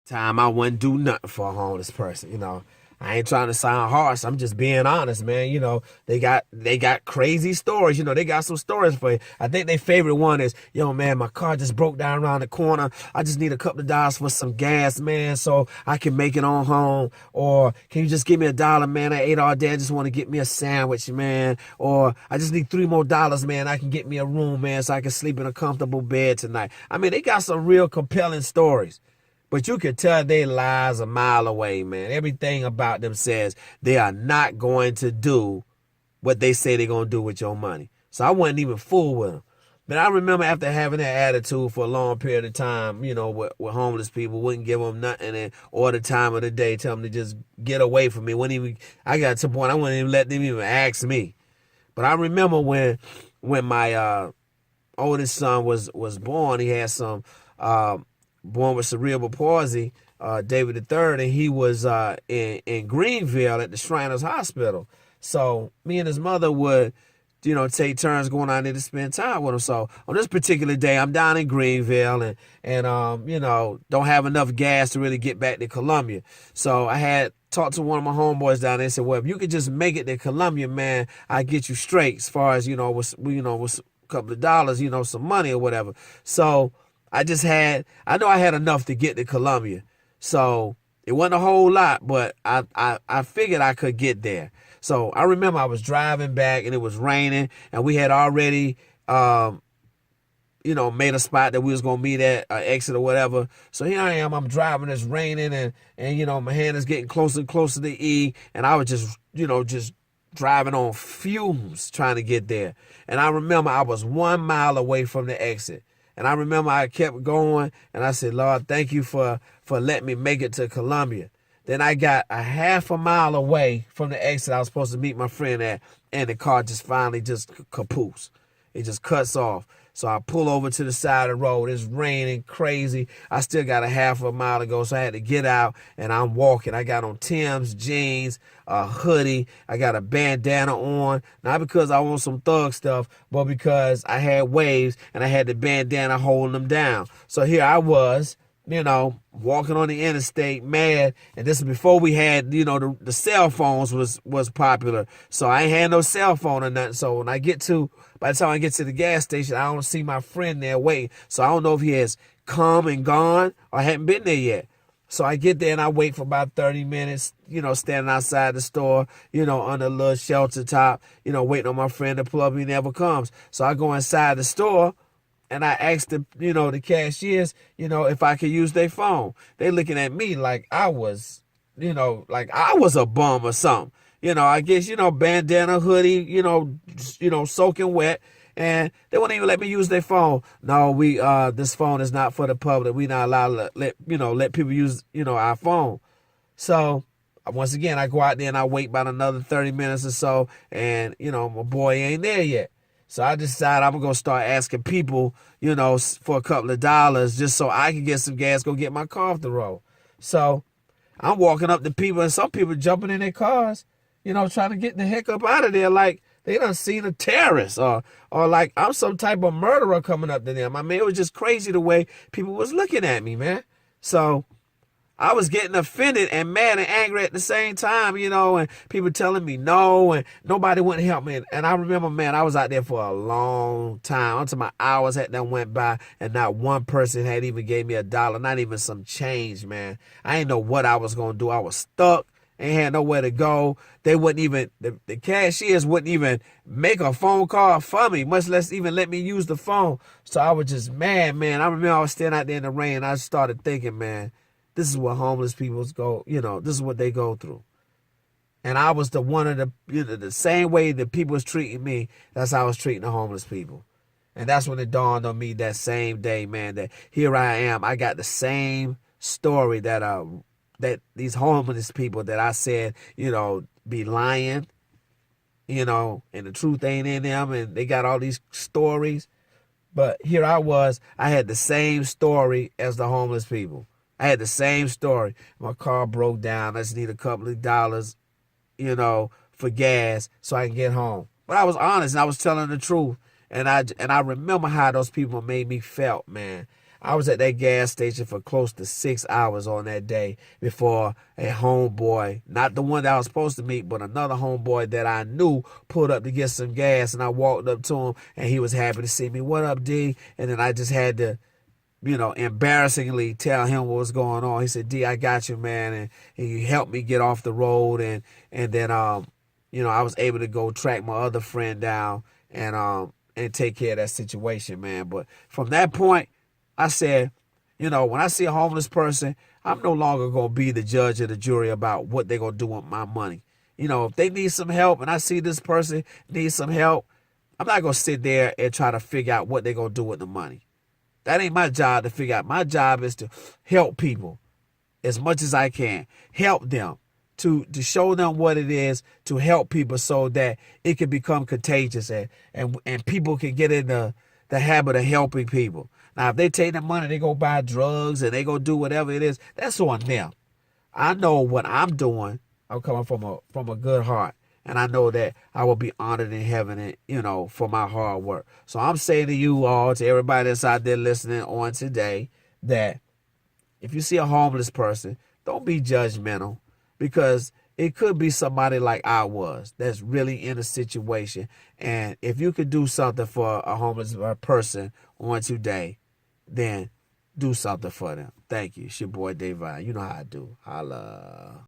Time I wouldn't do nothing for a homeless person. I ain't trying to sound harsh. I'm just being honest, man. They got crazy stories. They got some stories for you. I think their favorite one is, yo, man, my car just broke down around the corner. I just need a couple of dollars for some gas, man, so I can make it on home. Or can you just give me $1, man? I ate all day. I just want to get me a sandwich, man. Or I just need $3 more, man. I can get me a room, man, so I can sleep in a comfortable bed tonight. I mean, they got some real compelling stories. But you can tell they lies a mile away, man. Everything about them says they are not going to do what they say they're going to do with your money. So I wasn't even fooled with them. But I remember after having that attitude for a long period of time, with homeless people, wouldn't give them nothing or the time of the day, tell them to just get away from me. I got to the point I wouldn't even let them even ask me. But I remember when my oldest son was born, he had some born with cerebral palsy, David III, and he was in Greenville at the Shriners Hospital. So me and his mother would, take turns going out there to spend time with him. So on this particular day, I'm down in Greenville and don't have enough gas to really get back to Columbia. So I had talked to one of my homeboys down there and said, well, if you could just make it to Columbia, man, I get you straight as far as, with a couple of dollars, some money or whatever. So I know I had enough to get to Columbia. So it wasn't a whole lot, but I figured I could get there. So I remember I was driving back and it was raining and we had already, made a spot that we was going to meet at, exit or whatever. So here I am, I'm driving, it's raining and my hand is getting closer and closer to E. And I was just driving on fumes trying to get there. And I remember I was 1 mile away from the exit. And I remember I kept going and I said, Lord, thank you for letting me make it to Columbia. Then I got a half a mile away from the exit I was supposed to meet my friend at, and the car just finally just capoose. It just cuts off. So I pull over to the side of the road. It's raining crazy. I still got a half a mile to go, so I had to get out, and I'm walking. I got on Tim's, jeans, a hoodie. I got a bandana on, not because I want some thug stuff, but because I had waves, and I had the bandana holding them down. So here I was, walking on the interstate, mad. And this is before we had, the cell phones was popular. So I ain't had no cell phone or nothing. So by the time I get to the gas station, I don't see my friend there waiting. So I don't know if he has come and gone or hadn't been there yet. So I get there and I wait for about 30 minutes, standing outside the store, under a little shelter top, waiting on my friend to pull up. He never comes. So I go inside the store. And I asked the cashiers, if I could use their phone. They looking at me like I was, a bum or something. I guess, bandana, hoodie, soaking wet. And they wouldn't even let me use their phone. No, this phone is not for the public. We not allowed to let people use, our phone. So once again, I go out there and I wait about another 30 minutes or so. And, my boy ain't there yet. So I decided I'm going to start asking people, for a couple of dollars just so I can get some gas, go get my car off the road. So I'm walking up to people and some people jumping in their cars, trying to get the heck up out of there like they done seen a terrorist or like I'm some type of murderer coming up to them. I mean, it was just crazy the way people was looking at me, man. So I was getting offended and mad and angry at the same time, and people telling me no, and nobody wouldn't help me. And I remember, man, I was out there for a long time until my hours had done went by, and not one person had even gave me $1, not even some change, man. I didn't know what I was going to do. I was stuck. Ain't had nowhere to go. They wouldn't even, the cashiers wouldn't even make a phone call for me, much less even let me use the phone. So I was just mad, man. I remember I was standing out there in the rain, and I started thinking, man, this is what homeless people go, this is what they go through. And I was the same way that people was treating me, that's how I was treating the homeless people. And that's when it dawned on me that same day, man, that here I am. I got the same story that these homeless people that I said, be lying, and the truth ain't in them, and they got all these stories. But here I was, I had the same story as the homeless people. I had the same story. My car broke down. I just need a couple of dollars, for gas so I can get home. But I was honest and I was telling the truth. And I remember how those people made me felt, man. I was at that gas station for close to 6 hours on that day before a homeboy, not the one that I was supposed to meet, but another homeboy that I knew, pulled up to get some gas, and I walked up to him, and he was happy to see me. What up, D? And then I just had to, embarrassingly tell him what was going on. He said, D, I got you, man. And he helped me get off the road. And then, I was able to go track my other friend down and take care of that situation, man. But from that point, I said, when I see a homeless person, I'm no longer going to be the judge or the jury about what they're going to do with my money. If they need some help and I see this person needs some help, I'm not going to sit there and try to figure out what they're going to do with the money. That ain't my job to figure out. My job is to help people as much as I can. Help them, to show them what it is to help people so that it can become contagious and people can get in the habit of helping people. Now, if they take the money, they go buy drugs and they go do whatever it is, that's on them. I know what I'm doing. I'm coming from a good heart. And I know that I will be honored in heaven, and, for my hard work. So I'm saying to you all, to everybody that's out there listening on today, that if you see a homeless person, don't be judgmental, because it could be somebody like I was that's really in a situation. And if you could do something for a homeless person on today, then do something for them. Thank you. It's your boy, David. You know how I do. Holla.